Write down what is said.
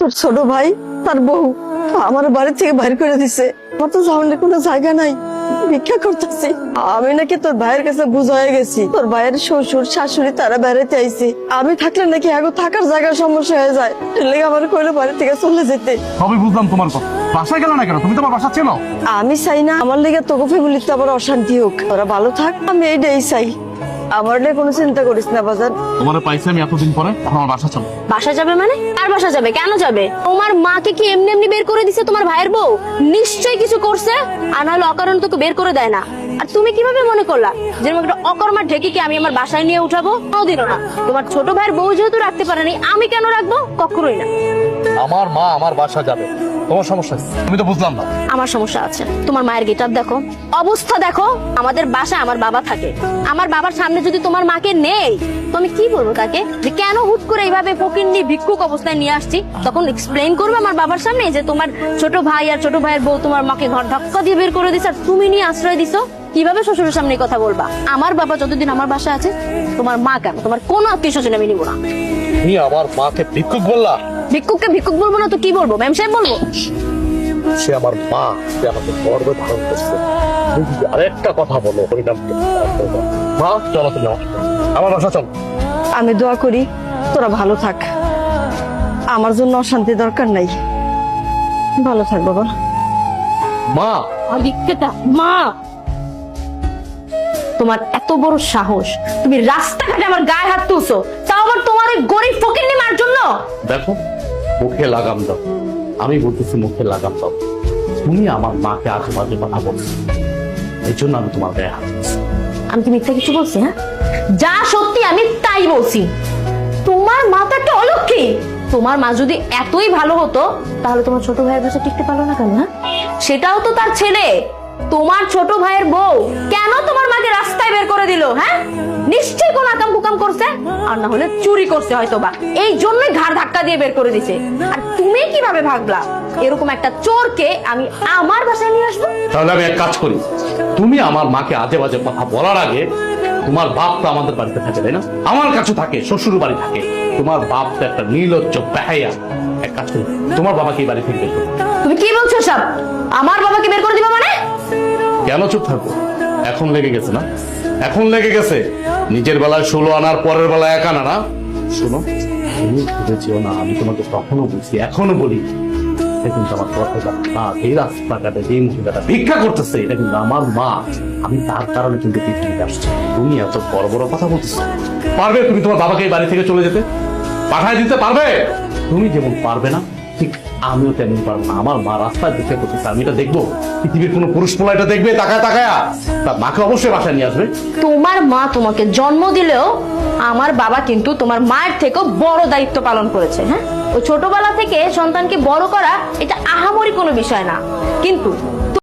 তোর ছোট ভাই তার বউ আমার বাড়ি থেকে বাইর করে দিছে। আমার তো সামনে কোনো জায়গা নাই, ভিক্ষা করতেছি। আমি নাকি তোর ভাইয়ের কাছে বুঝা হয়ে গেছি, তোর ভাইয়ের শ্বশুর শাশুড়ি তারা বেড়াতে আইছে। আমি থাকলে নাকি আগে থাকার জায়গার সমস্যা হয়ে যায়, লেগে আমার কইলো বাড়ি থেকে চলে যেতে। সবই বুঝলাম তোমার কথা, বাসায় গেল না কেন? তুমি তোমার বাসা চেনো? আমি চাই না আমার লেগে তোকে ফ্যামিলিতে আবার অশান্তি হোক, ওরা ভালো থাক, আমি এইটাই চাই। আমার নিয়ে কোনো চিন্তা করিস না বাজার। তোমার পাইছি আমি এতদিন পরে, এখন আমার বাসা চলো। বাসা যাবে মানে? আর বাসা যাবে কেন যাবে? তোমার মাকে কি এমনি এমনি বের করে দিছে তোমার ভাইয়ের বউ? নিশ্চয়ই কিছু করছে, আর নাহলে অকারণ তোকে বের করে দেয় না। আর তুমি কিভাবে মনে করলা যে একটা অকর্মা ঢেকিকে আমি আমার বাসায় নিয়ে উঠাবো? কোনোদিনও না। তোমার ছোট ভাইয়ের বউ যেহেতু রাখতে পারেনি, আমি কেন রাখবো? কখনোই না। আমার মা আমার বাসা যাবে, তোমার সমস্যা? আমি তো বুঝলাম না। আমার সমস্যা আছে। তোমার মায়ের গেটআপ দেখো, অবস্থা দেখো। আমাদের বাসায় আমার বাবা থাকে, আমার বাবার সামনে যদি তোমার মাকে নেই তো আমি কি বলবো তাকে যে কেন হুট করে এইভাবে ফকিন্নি ভিক্ষুক অবস্থায় নিয়ে আসছি? তখন এক্সপ্লেইন করবে আমার বাবার সামনে যে তোমার ছোট ভাই আর ছোট ভাইয়ের বউ তোমার মাকে ঘর ধাক্কা দিয়ে বের করে দিছে আর তুমি নিয়ে আশ্রয় দিছো। কিভাবে শ্বশুরের সামনে কথা বলবা? আমার বাবা যতদিন আমার বাসায় আছে, তোমার মা কেন, তোমার কোনো আত্মীয় স্বজন আমি নিবো না। তুমি আমার মাকে ভিক্ষুক বললা? ভিক্ষুককে ভিক্ষুক বলবো না তো কি বলবো? ম্যাম সাহেব বলবো? সে আমার মা, সে আমাকে গর্বে ধারণ করছে। তুমি যদি আরেকটা কথা বলো হরিনাম মা, চলো তুমি আমার বাসা চলো। আমি দোয়া করি তোরা ভালো থাক, আমার জন্য অশান্তি দরকার নাই। ভালো থাক বাবা। মা মা, তোমার এত বড় সাহস, তুমি রাস্তাঘাটে আমার গায়ে হাত তুলছো, তাও আবার তোমার ওই গরিব ফকিন্নি মার জন্য। দেখো, মুখে লাগাম দাও। আমি বলতেছি মুখে লাগাম দাও। তুমি আমার মাকে আশেপাশে কথা বলছো, এই জন্য আমি তোমার গায়ে হাত দিচ্ছি। আমি কি মিথ্যা কিছু বলছি? হ্যাঁ, যা সত্যি আমি তাই বলছি। তোমার মা তো একটা অলক্ষী। তোমার মা যদি এতই ভালো হতো তাহলে তোমার ছোট ভাইয়ের কাছে টিকতে পারলো না কেন? হ্যাঁ, সেটাও তো তার ছেলে। তোমার ছোট ভাইয়ের বউ কেন তোমার মাকে রাস্তায় বের করে দিল? হ্যাঁ, নিশ্চয়ই কোন আকাম কুকাম করছে, আর না হলে চুরি করছে হয়তো বা, এই জন্যই ঘাড় ধাক্কা দিয়ে বের করে দিছে। আর তুমি কিভাবে ভাবলা এরকম একটা চোরকে আমি আমার বাসায় নিয়ে আসবো? তাহলে আমি এক কাজ করি, তুমি আমার মাকে আজে বাজে কথা বলার আগে, তোমার বাপ তো আমাদের বাড়িতে থাকে তাই না? আমার কাছে থাকে, শ্বশুর বাড়ি থাকে। তোমার বাপ তো একটা নির্লজ্জ বেহায়া। এক কাজ করি, তোমার বাবাকে এই বাড়ি থেকে বের করো। তুমি কি বলছো সব? আমার বাবাকে বের করে দিবা মানে? কেন চুপ থাকবো? এখন লেগে গেছে না? এখন লেগে গেছে। নিজের বেলায় 16 আনার, পরের বেলায় 1 আনা না। শোনো, তুমি ভেবেছিও না আমি তোমাকে তখনো বলছি, এখনো বলি, এটা কিন্তু আমার কথা না। এই রাস্তাঘাটে যে মহিলাটা ভিক্ষা করতেছে, এটা কিন্তু আমার মা। আমি তার কারণে কিন্তু পৃথিবীতে আসছি। তুমি এত বড় বড় কথা বলতেছো। পারবে তুমি তোমার বাবাকে এই বাড়ি থেকে চলে যেতে? পাঠায় দিতে পারবে? তুমি যেমন পারবে না, ঠিক আমিও তেমন পারবো না। আমার মা রাস্তায় ভিক্ষা করতেছে, আমি এটা দেখবো? পৃথিবীর কোনো পুরুষ পোলা এটা দেখবে তাকায় তাকায়া? তার মাকে অবশ্যই বাসায় নিয়ে আসবে। তোমার মা তোমাকে জন্ম দিলেও আমার বাবা কিন্তু তোমার মায়ের থেকেও বড় দায়িত্ব পালন করেছে। হ্যাঁ, ওই ছোটবেলা থেকে সন্তানকে বড় করা এটা আহামরি কোনো বিষয় না, কিন্তু